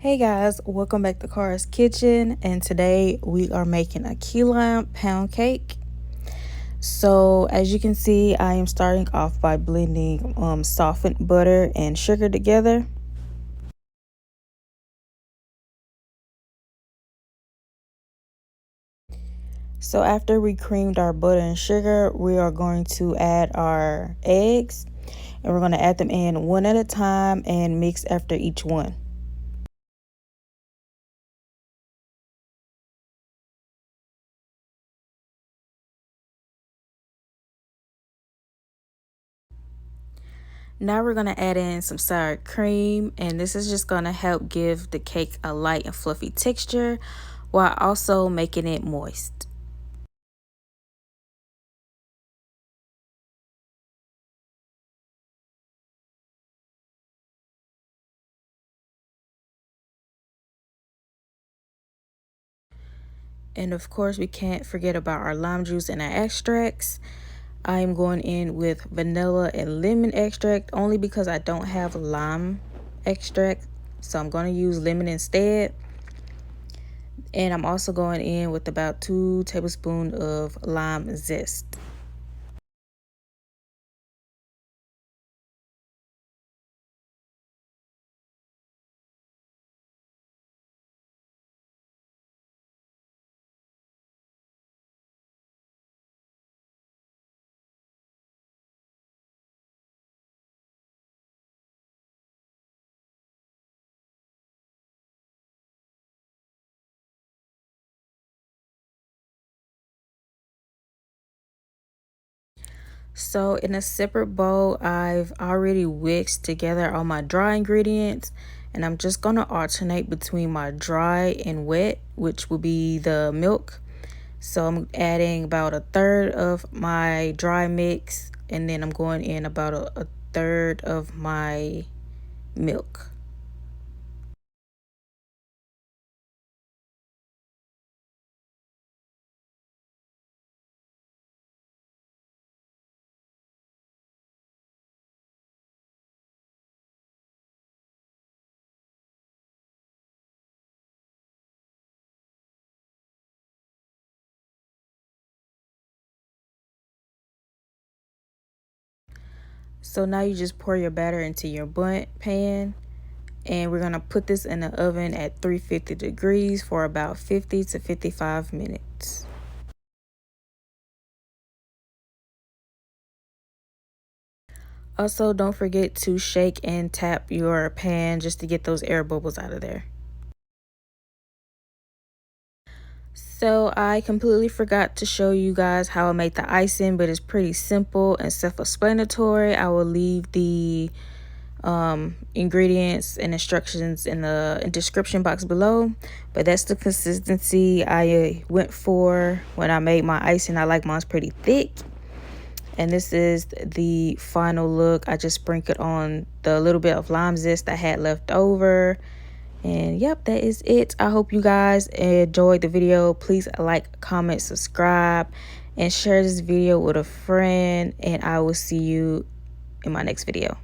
Hey guys, welcome back to Cara's Kitchen, and today we are making a key lime pound cake. So as you can see, I am starting off by blending softened butter and sugar together. So after we creamed our butter and sugar, we are going to add our eggs, and we're going to add them in one at a time and mix after each one. Now we're going to add in some sour cream, and this is just going to help give the cake a light and fluffy texture while also making it moist. And of course, we can't forget about our lime juice and our extracts. I'm going in with vanilla and lemon extract only because I don't have lime extract, so I'm going to use lemon instead. And I'm also going in with about 2 tablespoons of lime zest. So in a separate bowl, I've already whisked together all my dry ingredients, and I'm just going to alternate between my dry and wet, which will be the milk. So I'm adding about a third of my dry mix, and then I'm going in about a third of my milk. So now you just pour your batter into your bundt pan, and we're going to put this in the oven at 350 degrees for about 50 to 55 minutes. Also, don't forget to shake and tap your pan just to get those air bubbles out of there. So I completely forgot to show you guys how I made the icing, but it's pretty simple and self-explanatory. I will leave the ingredients and instructions in the description box below, but that's the consistency I went for when I made my icing. I like mine's pretty thick, and this is the final look. I just sprinkled on the little bit of lime zest I had left over. And yep, that is it. I hope you guys enjoyed the video. Please like, comment, subscribe, and share this video with a friend. And I will see you in my next video.